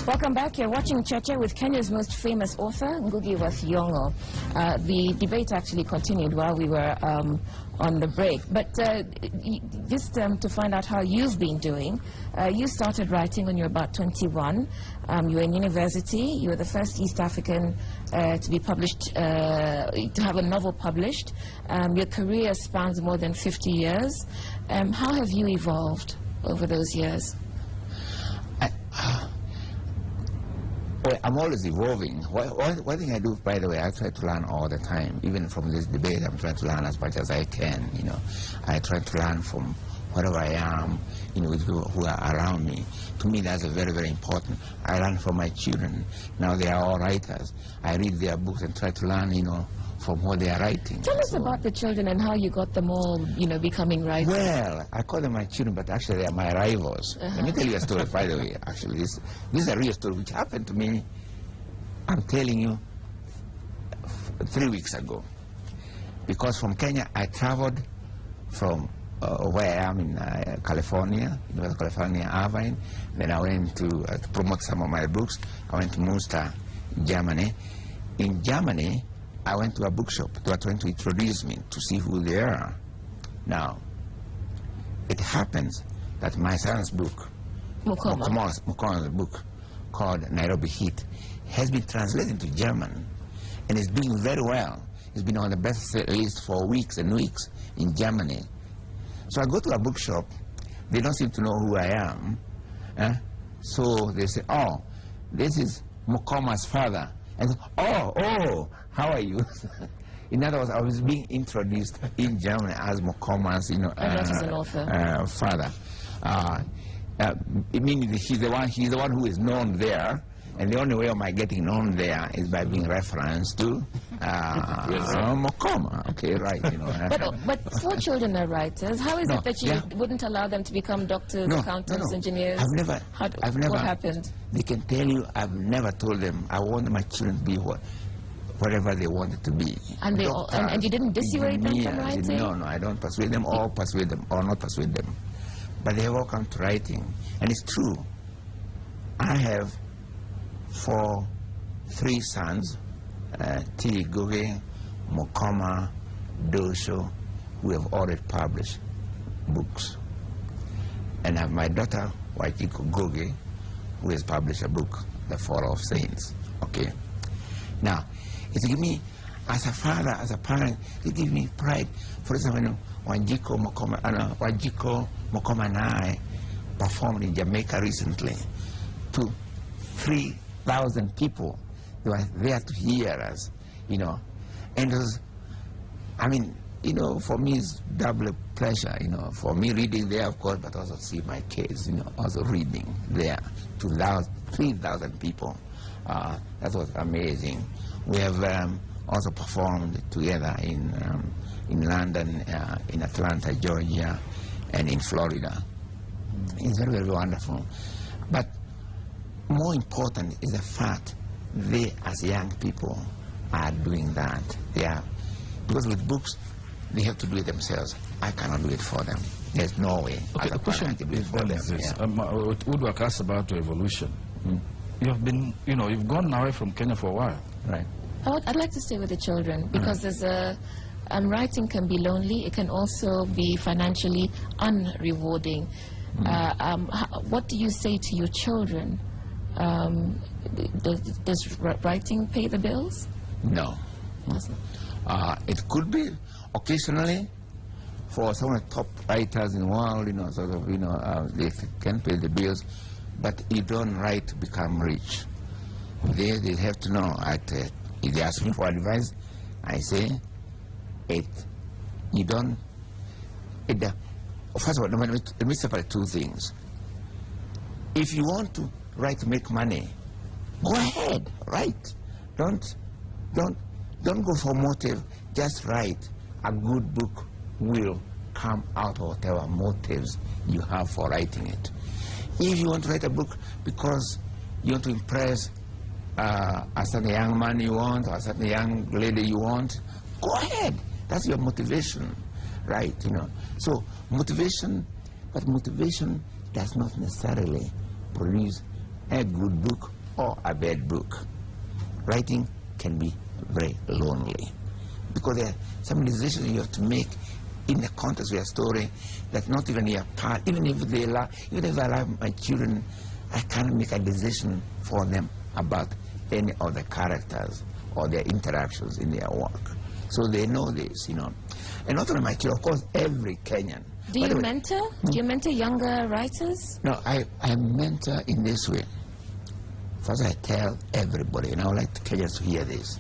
Welcome back. You're watching Cheche with Kenya's most famous author, Ngugi wa Thiong'o. The debate actually continued while we were on the break. But just to find out how you've been doing, you started writing when you were about 21. You were in university. You were the first East African to be published, to have a novel published. Your career spans more than 50 years. How have you evolved over those years? Well, I'm always evolving. One thing I do, by the way, I try to learn all the time. Even from this debate, I'm trying to learn as much as I can, you know. I try to learn from wherever I am, you know, with people who are around me. To me, that's very, very important. I learn from my children. Now they are all writers. I read their books and try to learn, you know, from what they are writing. Tell us about the children and how you got them all, you know, becoming writers. Well, I call them my children, but actually they are my rivals. Let me tell you a story, by the way. Actually, this is a real story which happened to me, I'm telling you, 3 weeks ago. Because from Kenya, I traveled from where I am in California, California, Irvine. Then I went to promote some of my books. I went to Munster, Germany. In Germany, I went to a bookshop. They were trying to introduce me to see who they are. Now, it happens that my son's book, Mukoma's book, called Nairobi Heat, has been translated to German and is doing very well. It's been on the bestseller list for weeks and weeks in Germany. So I go to a bookshop. They don't seem to know who I am. So they say, oh, this is Mukoma's father. And oh, how are you? In other words, I was being introduced in Germany as Mukoma's, you know, father. Meaning he's the one who is known there, and the only way of my getting known there is by being referenced to Mukoma. Okay, right, you know. But 4 children are writers. How is it that you wouldn't allow them to become doctors, accountants, engineers? I've never. What happened? They can tell you I've never told them I want my children to be whatever they wanted to be. And they and you didn't dissuade them from writing? No, I don't persuade them or persuade them or not persuade them. But they have all come to writing. And it's true. I have 3 sons, Ngugi, Mukoma, Dosho, who have already published books. And I have my daughter, Wajiko Ngugi, who has published a book, The Fall of Saints. Okay. Now, it gives me, as a father, as a parent, it gives me pride. For example, Wajiko Mukoma and I performed in Jamaica recently to 3,000 people. They were there to hear us, you know. And it was, I mean, you know, for me it's double pleasure, you know, for me reading there, of course, but also see my kids, you know, also reading there to 3,000 people. That was amazing. We have also performed together in London, in Atlanta, Georgia, and in Florida. It's very, very wonderful. But more important is the fact they, as young people, are doing that. Because with books, they have to do it themselves. I cannot do it for them. There's no way. Okay, the question is this. Woodwork asked about your evolution. You have been, you know, you've gone away from Kenya for a while. Right. I'd like to stay with the children because there's writing can be lonely. It can also be financially unrewarding. What do you say to your children? Does writing pay the bills? No. It could be occasionally for some of the top writers in the world, you know, sort of, you know, they can pay the bills, but you don't write to become rich. They have to know. If they ask me for advice, I say, you don't. First of all, let me separate 2 things. If you want to write to make money, go ahead, write. Don't go for motive. Just write. A good book will come out of whatever motives you have for writing it. If you want to write a book because you want to impress a certain young man you want, or a certain young lady you want, go ahead. That's your motivation, right? You know. So motivation, but motivation does not necessarily produce a good book or a bad book. Writing can be very lonely because there are some decisions you have to make in the context of your story that not even your part, even if I love my children, I can't make a decision for them about any of the characters or their interactions in their work. So they know this, you know. And not only my children, of course, every Kenyan. Do you mentor? Do you mentor younger writers? No, I mentor in this way. First, I tell everybody, and I would like Kenyans to hear this.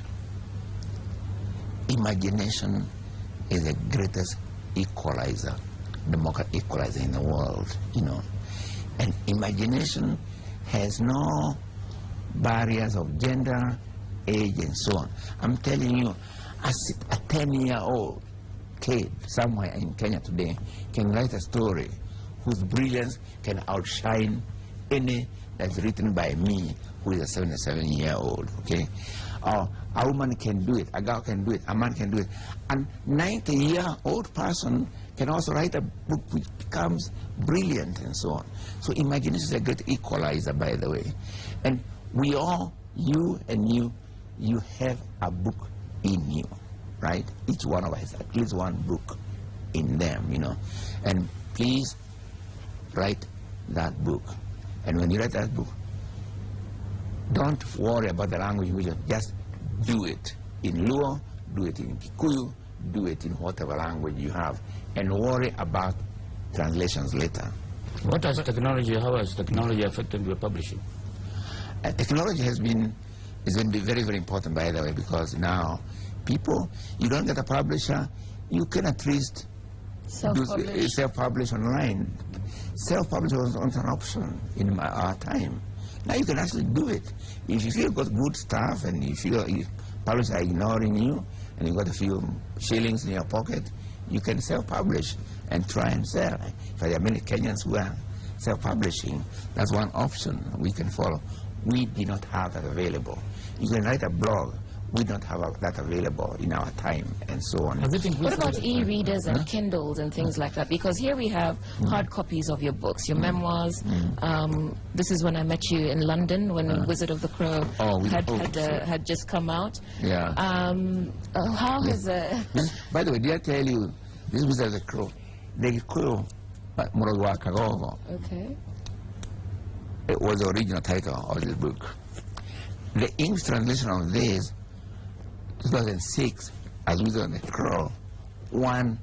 Imagination is the greatest equalizer, democratic equalizer in the world, you know. And imagination has no barriers of gender, age, and so on. I'm telling you, a 10-year-old kid somewhere in Kenya today can write a story whose brilliance can outshine any that's written by me, who is a 77-year-old, okay? A woman can do it, a girl can do it, a man can do it. And 90-year-old person can also write a book which becomes brilliant and so on. So imagination is a great equalizer, by the way. And we all, you and you have a book in you, right? Each one of us has at least one book in them, you know. And please write that book. And when you write that book, don't worry about the language, just do it in Luo, do it in Kikuyu, do it in whatever language you have, and worry about translations later. How has technology affected your publishing? Technology is going to be very, very important, by the way, because now people, you don't get a publisher, you can at least self-publish online. Self-publish was an option in our time. Now you can actually do it. If you feel you've got good stuff and you feel publishers are ignoring you and you've got a few shillings in your pocket, you can self-publish and try and sell. If there are many Kenyans who are self-publishing, that's one option we can follow. We do not have that available. You can write a blog. We don't have that available in our time, and so on. What about e-readers and Kindles and things like that? Because here we have hard copies of your books, your memoirs. This is when I met you in London, when Wizard of the Crow had just come out. Yeah. How has... By the way, did I tell you, this Wizard of the Crow, the Crow, Murogwa Kagogo. Okay. It was the original title of this book. The English translation of this, 2006, as Wizard of the Crow, won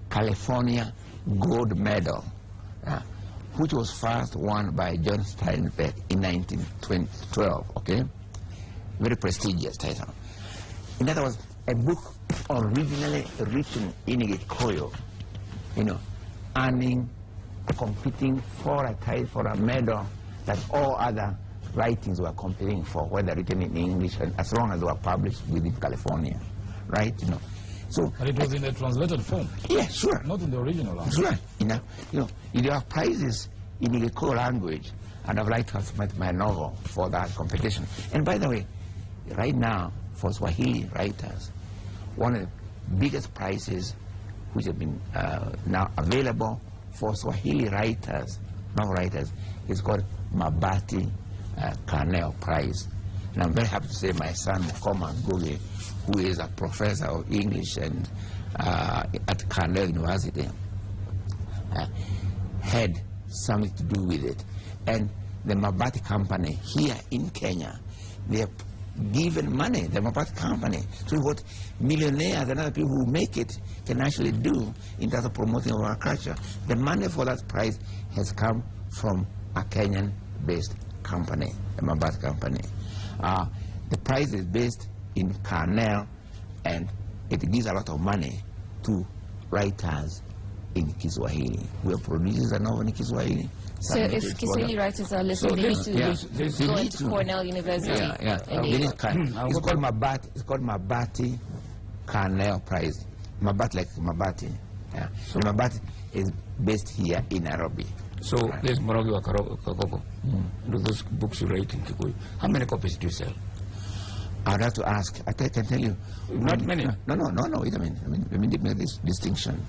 California Gold Medal, which was first won by John Steinbeck in 1912, okay? Very prestigious title. And that was a book originally written in Gikuyu, you know, competing for a title, for a medal that all other writings were competing for, whether written in English, and as long as they were published within California, right? You know, so. But it was in a translated form. Yeah, sure. Not in the original language. Sure. You know, if there are prizes in the Gikuyu language, and I'd like to have submit my novel for that competition. And by the way, right now for Swahili writers, one of the biggest prizes which have been now available for Swahili writers, novel writers, is called Mabati Carnell Prize. And I'm very happy to say my son, Ngugi, who is a professor of English and at Carnell University, had something to do with it. And the Mabati company here in Kenya, they have given money, the Mabati company, to what millionaires and other people who make it can actually do in terms of promoting our culture. The money for that prize has come from a Kenyan-based company, the Mabati company. The prize is based in Carnell, and it gives a lot of money to writers in Kiswahili. We are producing a novel in Kiswahili. So if Kiswahili writers are listening, they need to go into Cornell University. It's called Mabati Carnell Prize. Mabati like Mabati. Yeah. So Mabati is based here in Nairobi. So there's Morogi wa Kagogo. Do those books you write in Kikuyu, how many copies do you sell? I'd have to ask. I can tell you. Not many. No. Wait a minute. Let me make this distinction.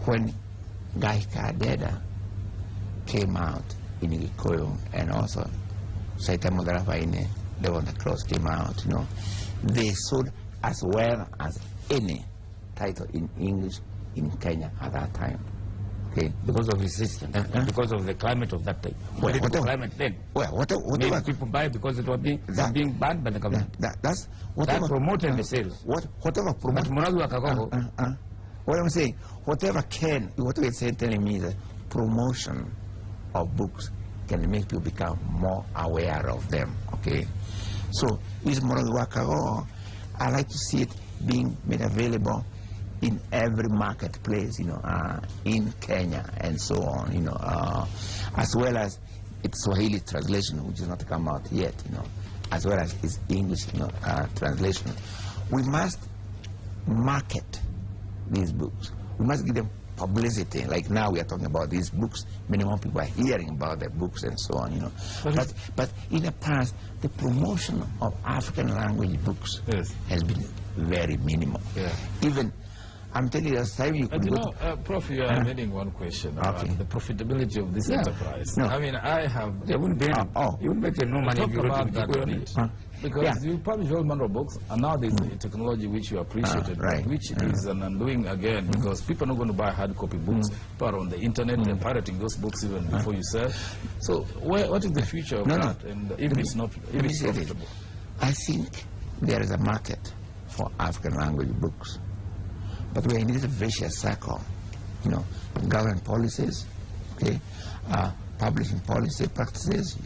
When Gaika Deda came out in Gikuyu, and also Saitamo Darafaine, the one that cross came out, you know. They sold as well as any title in English in Kenya at that time. Okay. Because of resistance, because of the climate of that time. Well, Political climate then. Well, Many people buy because it was being banned by the government. That's That promoted the sales. Whatever But Muradu Akagogo, what I'm saying, whatever you're saying, telling me that promotion of books can make you become more aware of them, okay? So, with Muradu I like to see it being made available in every marketplace, you know, in Kenya and so on, you know, as well as its Swahili translation, which has not come out yet, you know, as well as its English, you know, translation. We must market these books. We must give them publicity. Like now we are talking about these books. Many more people are hearing about the books and so on, you know. But in the past, the promotion of African language books has been very minimal. Yeah. Even I'm telling you, last time you could go Prof, you are adding one question about the profitability of this enterprise. No. I mean, I have... they wouldn't be you wouldn't make no money Talk if you wrote about that a in bit. Because you publish all manner of books, and now there's a technology which you appreciated, which is an undoing again, because people are not going to buy hard copy books, but on the internet, they're pirating those books even before you sell. So what is the future of that, and if it's not profitable? I think there is a market for African language books. But we're in this vicious circle, you know, government policies, okay, publishing policy practices,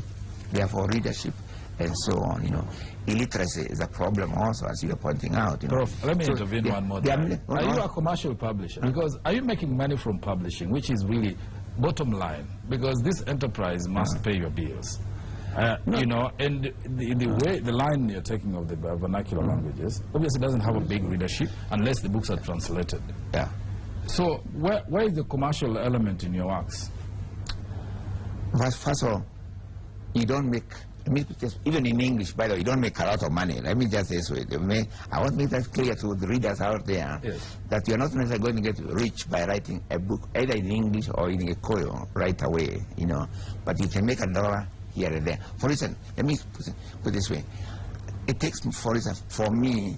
therefore readership, and so on, you know. Illiteracy is a problem also, as you are pointing out. You know. Prof, let me intervene one more time. Are you a commercial publisher? Because are you making money from publishing, which is really bottom line? Because this enterprise must pay your bills. You know, and the line you're taking of the vernacular languages obviously doesn't have a big readership unless the books are translated. Yeah. So where is the commercial element in your works? First of all, you don't make, even in English, by the way, you don't make a lot of money. Let me just say this way. I want to make that clear to the readers out there that you're not necessarily going to get rich by writing a book either in English or in Gikuyu right away, you know, but you can make $1 here and there. For instance, let me put it this way. It takes, for instance, for me,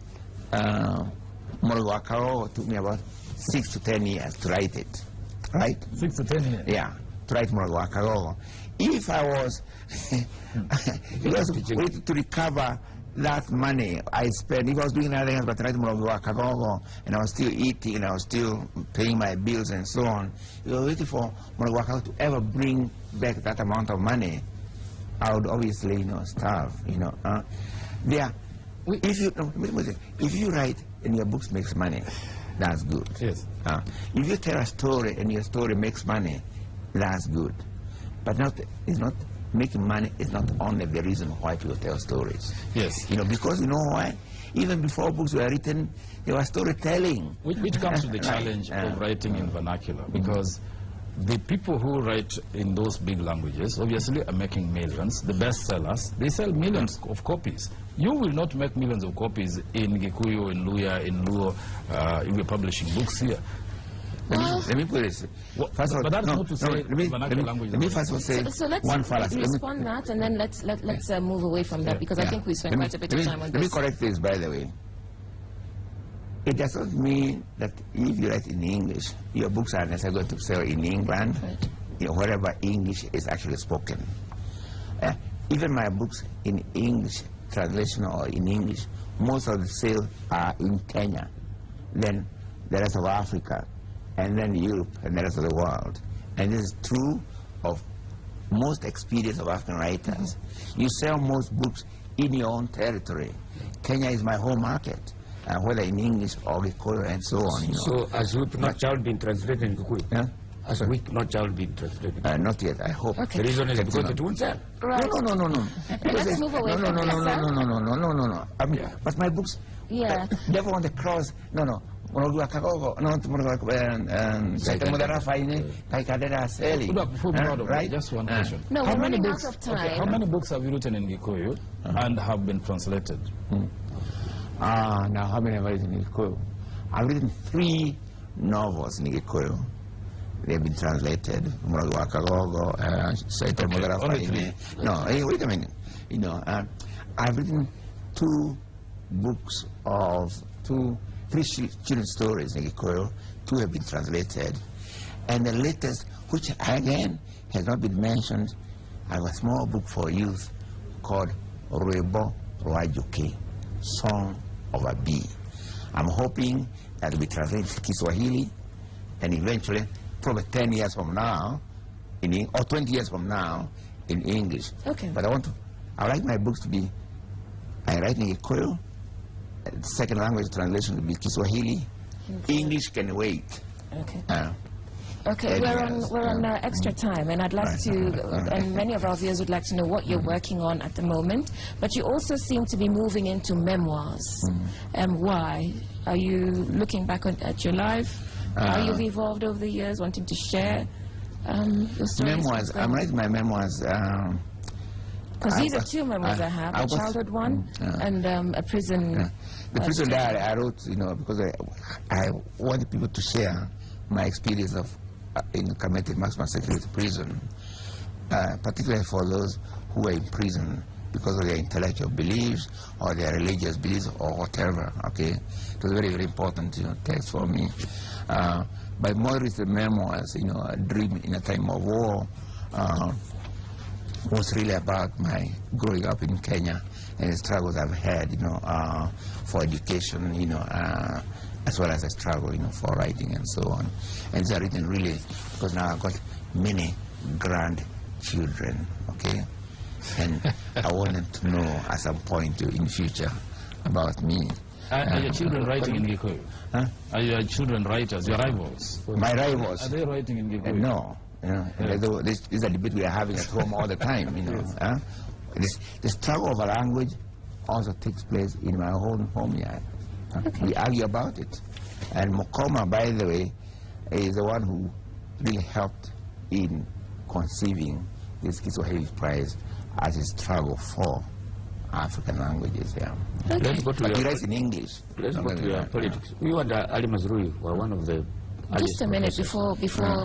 Morogo took me about 6 to 10 years to write it, right? 6 to 10 years? Yeah, to write Morogo. If I was, to recover that money I spent, if I was doing anything else but writing Morogo, and I was still eating, and I was still paying my bills and so on, you were waiting for Morogo to ever bring back that amount of money, I would obviously, you know, starve, you know. If you write and your books makes money, that's good. Yes. If you tell a story and your story makes money, that's good. But it's not making money is not only the reason why people tell stories. Yes. You know, because you know why? Even before books were written, there was storytelling. Which comes to the challenge of writing in vernacular, because the people who write in those big languages obviously are making millions. The bestsellers, they sell millions of copies. You will not make millions of copies in Gikuyu, in Luya, in Luo, if you're publishing books here. Let me put this. First of all, but that's not to say vernacular language. Let me first of all say so let's one fallacy. respond that, and then let's move away from that, because I think we spent quite a bit of time on this. Let me correct this, by the way. It doesn't mean that if you write in English, your books are necessarily going to sell in England, you know, wherever English is actually spoken. Even my books in English translation or in English, most of the sales are in Kenya, then the rest of Africa, and then Europe and the rest of the world. And this is true of most experience of African writers. You sell most books in your own territory. Kenya is my home market. Whether in English or Gikuyu and so on. You know. So, has Weep Not Child been translated in Gikuyu? Yeah? Has Weep Not Child been translated? Not yet, I hope. Okay. The reason is because it won't sell. Right. No. Let's move away from this. No. But my books, never on the cross, no. Before right? Just one question. No, we're running out of time. Okay, how many books have you written in Gikuyu and have been translated? Now how many have I written in Gikuyu? I've written 3 novels in Gikuyu. They've been translated. Only three. No, hey, wait a minute. You know, I've written 2 books of 3 children's stories in Gikuyu. 2 have been translated. And the latest, which again has not been mentioned, I have a small book for youth called Rwebo Rwajuki, Song of a Bee. I'm hoping that will be translated to Kiswahili, and eventually, probably 10 years from now, or 20 years from now, in English. Okay. But I like my books to be, I write in Gikuyu, second language translation to be Kiswahili. English can wait. Okay. Okay, we're on extra time, and I'd like to, and many of our viewers would like to know what you're working on at the moment. But you also seem to be moving into memoirs. And why? Are you looking back at your life? How you've evolved over the years, wanting to share your stories? Memoirs. I'm writing my memoirs. Because these are 2 memoirs I have, a childhood one and a prison. The prison diary I wrote, you know, because I wanted people to share my experience of in committing maximum security prison, particularly for those who are in prison because of their intellectual beliefs or their religious beliefs or whatever. Okay, it was very, very important, you know, text for me. But more is the memoirs, you know, A Dream in a Time of War. Was really about my growing up in Kenya and the struggles I've had, you know, for education, you know, as well as a struggle, you know, for writing and so on. And it's written really because now I've got many grandchildren, okay? And I want them to know at some point in the future about me. Are your children writing in Gikuyu? Huh? Are your children writers, your rivals? My rivals? Are they writing in Gikuyu? No. You know, this is a debate we are having at home all the time, you know. The struggle of a language also takes place in my own home yard. Okay. We argue about it. And Mokoma, by the way, is the one who really helped in conceiving this Kiswahili Prize as a struggle for African languages. Yeah. Okay. Let's go to but he writes in English. Let's go to your politics. You and Ali Mazrui were one of the... Just a minute before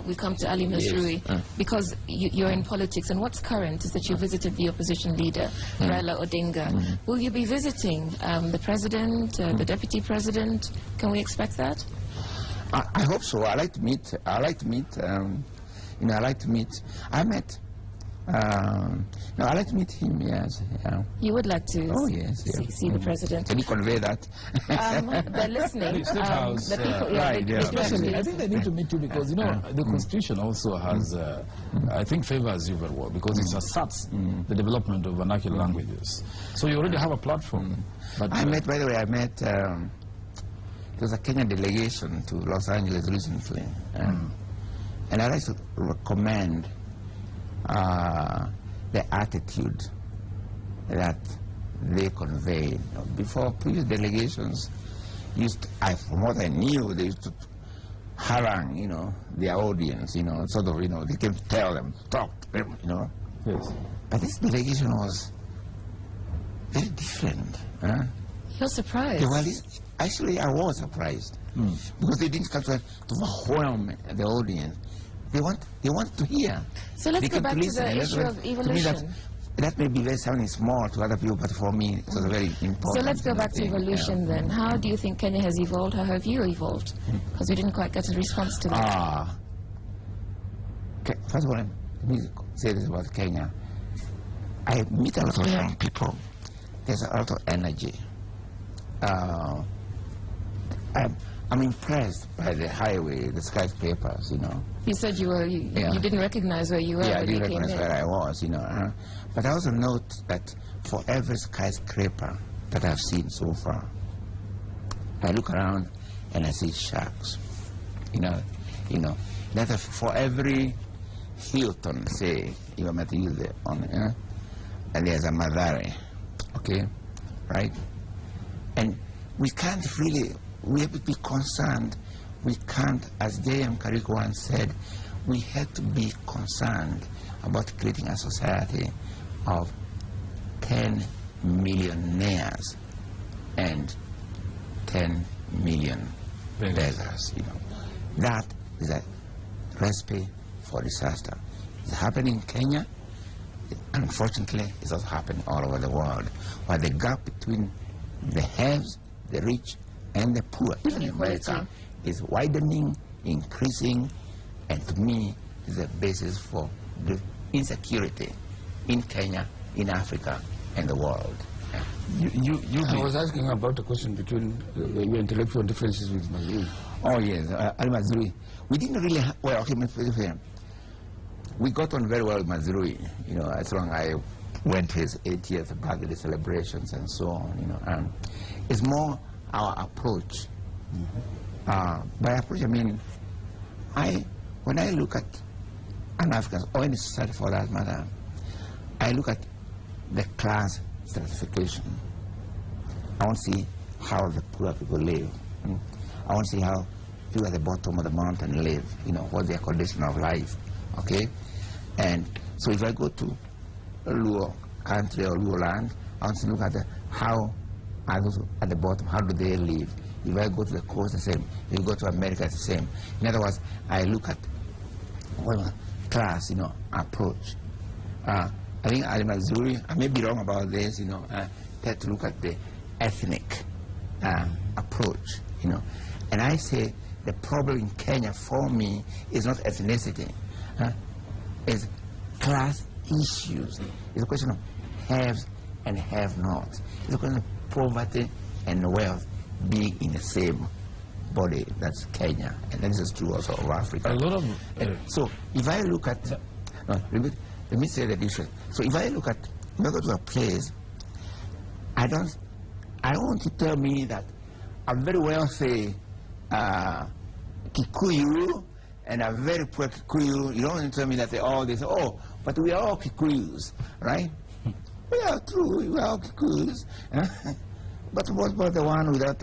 we come to Ali Mazrui, because you're in politics, and what's current is that you visited the opposition leader, Raila Odinga. Will you be visiting the president, the deputy president? Can we expect that? I hope so. I like to meet. You know, I like to meet. I like to meet him, yes. Yeah. You would like to see the president? Can you convey that? They're listening. The people, I think they need to meet you because, you know, the Constitution also has, I think, favors you very well because it asserts the development of vernacular languages. So you already have a platform. But I met, by the way, there was a Kenyan delegation to Los Angeles recently. And I'd like to recommend the attitude that they conveyed. Before, previous delegations from what I knew, they used to harangue, you know, their audience, you know, sort of, you know, they can tell them, talk to them, you know. Yes. But this delegation was very different. You're surprised? Well, actually, I was surprised because they didn't come to overwhelm the audience. They want to hear. So let's go back to the issue of evolution. That may be very sounding small to other people, but for me, it was very important. So let's go back to evolution then. How do you think Kenya has evolved? How have you evolved? Because we didn't quite get a response to that. First of all, let me say this about Kenya. I meet a lot of young people. There's a lot of energy. I'm impressed by the highway, the skyscrapers, you know. You said you didn't recognize where you were. Yeah, I didn't recognize where I was, you know. But I also note that for every skyscraper that I've seen so far, I look around and I see sharks. You know. That for every Hilton, say, you might use it on, and there's a Madare, okay, right? And we can't really. We have to be concerned. We can't, as J.M. Kariku once said, we have to be concerned about creating a society of 10 millionaires and 10 million beggars. You know, that is recipe for disaster. It's happening in Kenya. Unfortunately, it's also happening all over the world, where the gap between the haves, the rich, and the poor, even in America, is widening, increasing, and to me, is the basis for the insecurity in Kenya, in Africa, and the world. I was asking about the question between your intellectual differences with Mazrui. Oh yes, Al-Mazrui. We didn't really, well, okay, we got on very well with Mazrui, you know, as long as I went to his 80th birthday celebrations and so on, you know. It's more our approach. By approach, I mean, when I look at an African, or any society for that matter, I look at the class stratification. I want to see how the poor people live. I want to see how people at the bottom of the mountain live, you know, what's their condition of life, okay? And so if I go to a Luo country or Luo land, I want to look at how are those at the bottom, how do they live? If I go to the coast, the same. If you go to America, it's the same. In other words, I look at class, you know, approach. I think Al-Mazrui, I may be wrong about this, you know, tend to look at the ethnic approach, you know. And I say the problem in Kenya for me is not ethnicity, it's class issues. It's a question of haves and have-nots. It's a question of poverty and wealth being in the same body. That's Kenya, and this is true also of Africa. A lot of so if I look at, no, let me say the difference. So if I look at, when I go to a place, I want to tell me that a very wealthy Kikuyu and a very poor Kikuyu, you don't want to tell me that they say, oh, but we are all Kikuyus, right? We are true, we are all Kikuyus. But what about the one without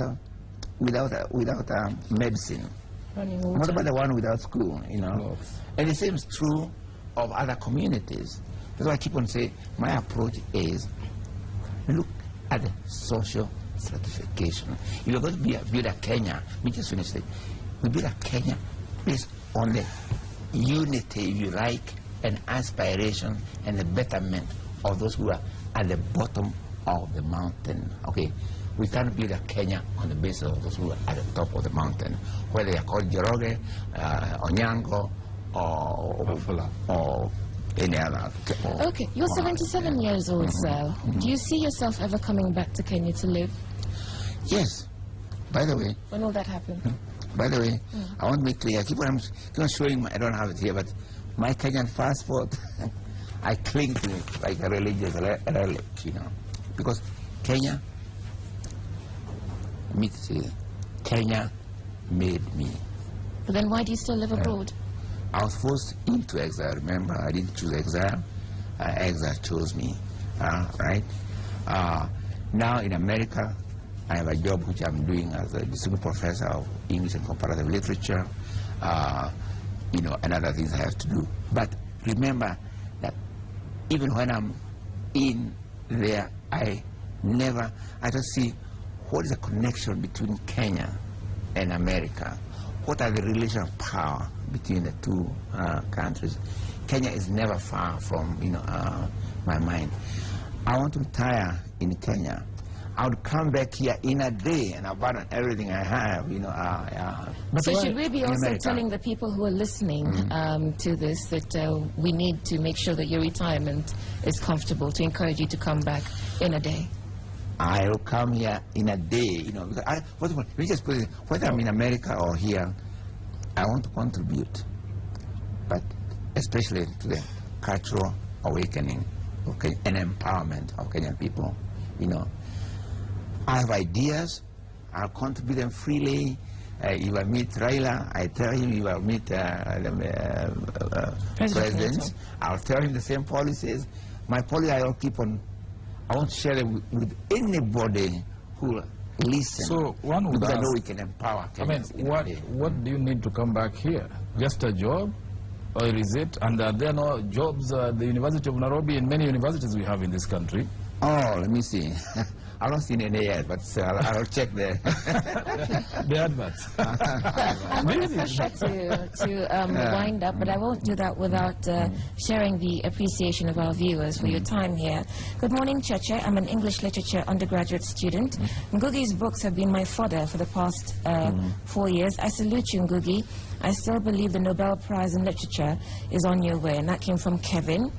medicine? What about the one without school, you know? And the same is true of other communities. That's why I keep on saying, my approach is look at the social stratification. If you're going to build a Kenya, we just finished it. We build a Kenya based on the unity, if you like, and aspiration and the betterment of those who are at the bottom of the mountain. Okay, we can't build a Kenya on the basis of those who are at the top of the mountain, whether they are called Joroge, Onyango, or any other. Okay, you're 77 years old, sir. Do you see yourself ever coming back to Kenya to live? Yes. By the way. When will that happen? By the way, I want to make clear. I keep on showing. I don't have it here, but my Kenyan passport, I cling to it like a religious relic, you know, because Kenya. Kenya made me. But then why do you still live abroad? I was forced into exile, remember? I didn't choose exile. Exile chose me, right? Now in America, I have a job which I'm doing as a distinguished professor of English and comparative literature, you know, and other things I have to do. But remember that even when I'm in there, I just see what is the connection between Kenya and America. What are the relations of power between the two countries? Kenya is never far from, you know, my mind. I want to retire in Kenya. I would come back here in a day and abandon everything I have, you know. But so should we be also telling the people who are listening to this that we need to make sure that your retirement is comfortable, to encourage you to come back in a day? I will come here in a day, you know, because let me just put it, whether I'm in America or here, I want to contribute, but especially to the cultural awakening, okay, and empowerment of Kenyan people, you know. I have ideas, I'll contribute them freely. If I meet Raila, I tell him. If I meet the presidents, I'll tell him the same policies. My policy, I'll keep on. I want to share them with anybody who listen. So one would because ask, I know we can empower Kenyans. I mean, what do you need to come back here? Just a job? Or is it? And are there no jobs at the University of Nairobi and many universities we have in this country? Oh, let me see. I've not seen any yet, but I'll check there. The adverts. I'm under pressure to wind up, but I won't do that without sharing the appreciation of our viewers for your time here. Good morning, Cheche. I'm an English literature undergraduate student. Ngugi's books have been my fodder for the past 4 years. I salute you, Ngugi. I still believe the Nobel Prize in Literature is on your way, and that came from Kevin.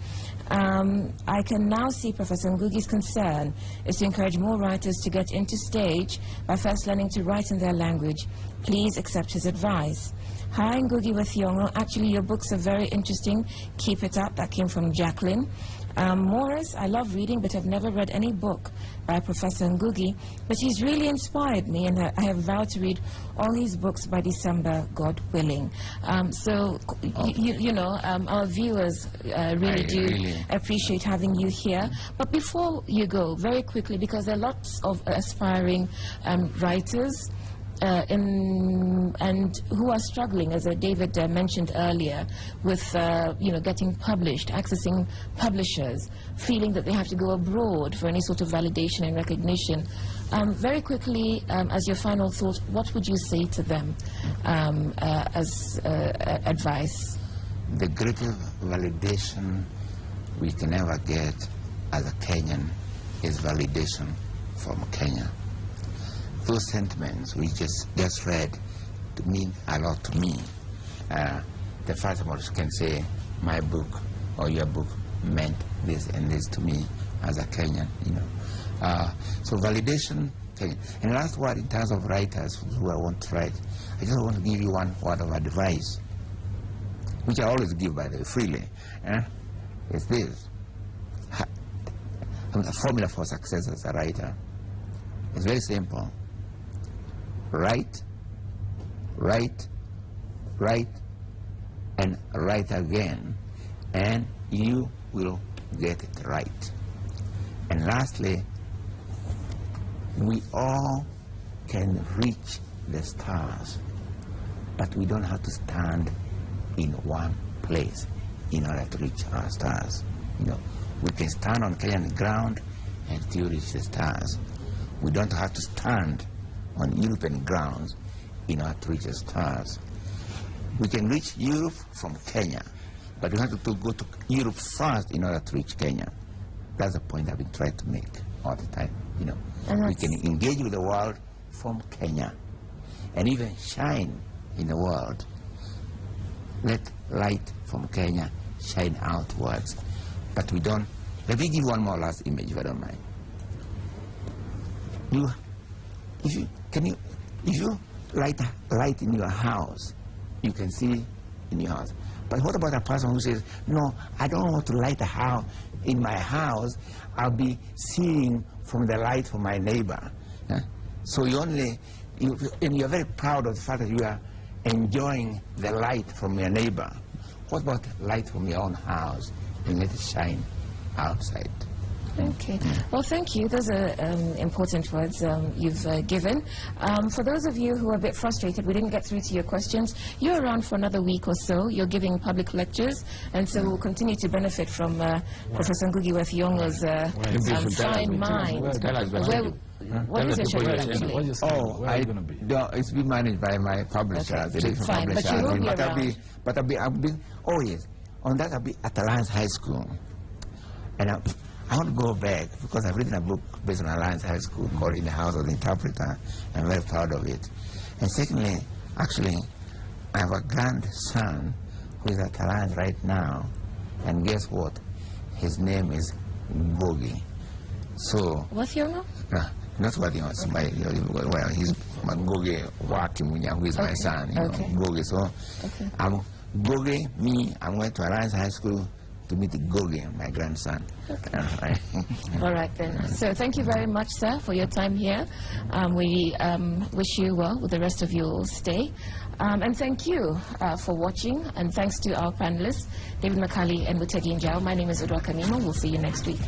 I can now see Professor Ngugi's concern is to encourage more writers to get into stage by first learning to write in their language. Please accept his advice. Hi, Ngugi with Yongo. Actually, your books are very interesting. Keep it up. That came from Jacqueline. Morris, I love reading, but I've never read any book by Professor Ngugi, but he's really inspired me, and I have vowed to read all his books by December, God willing. Our viewers really appreciate having you here. But before you go, very quickly, because there are lots of aspiring writers and who are struggling, as David mentioned earlier, with getting published, accessing publishers, feeling that they have to go abroad for any sort of validation and recognition. Very quickly, as your final thought, what would you say to them as advice? The greatest validation we can ever get as a Kenyan is validation from Kenya. Those sentiments we just read mean a lot to me. The farmers can say, my book or your book meant this and this to me as a Kenyan, So validation, and last word in terms of writers who I want to write, I just want to give you one word of advice, which I always give, by the way, freely. It's this. The formula for success as a writer is very simple. Write, write, write, and write again, and you will get it right. And lastly, we all can reach the stars, but we don't have to stand in one place in order to reach our stars. We can stand on Kenyan ground and still reach the stars. We don't have to stand on European grounds in order to reach the stars. We can reach Europe from Kenya, but we have to go to Europe first in order to reach Kenya. That's the point I've been trying to make all the time. We can engage with the world from Kenya and even shine in the world. Let light from Kenya shine outwards. But we don't. Let me give one more last image, if I don't mind. If you light a light in your house, you can see in your house. But what about a person who says, no, I don't want to light a house in my house, I'll be seeing from the light from my neighbor. So and you're very proud of the fact that you are enjoying the light from your neighbor. What about light from your own house and let it shine outside? Okay. Well, thank you. Those are important words you've given. For those of you who are a bit frustrated, we didn't get through to your questions, you're around for another week or so. You're giving public lectures, and so we'll continue to benefit from Professor Ngugi Yongo's fine mind. What is your schedule actually? It's been managed by my publisher. Okay. Fine, but you will be around. I'll be, oh yes, on that I'll be at Alliance High School. And I want to go back because I've written a book based on Alliance High School called In the House of the Interpreter. I'm very proud of it. And secondly, actually, I have a grandson who is at Alliance right now. And guess what? His name is Ngugi. So... What's your name? Not what he wants. Well, he's Ngugi Wakimunya, who is my son. Ngugi. So I'm Ngugi, I'm going to Alliance High School to meet Ngugi, my grandson. Okay. All right then. So thank you very much, sir, for your time here. We wish you well with the rest of your stay. And thank you for watching. And thanks to our panelists, David Makali and Mutegi Njau. My name is Udwa Kamimo. We'll see you next week.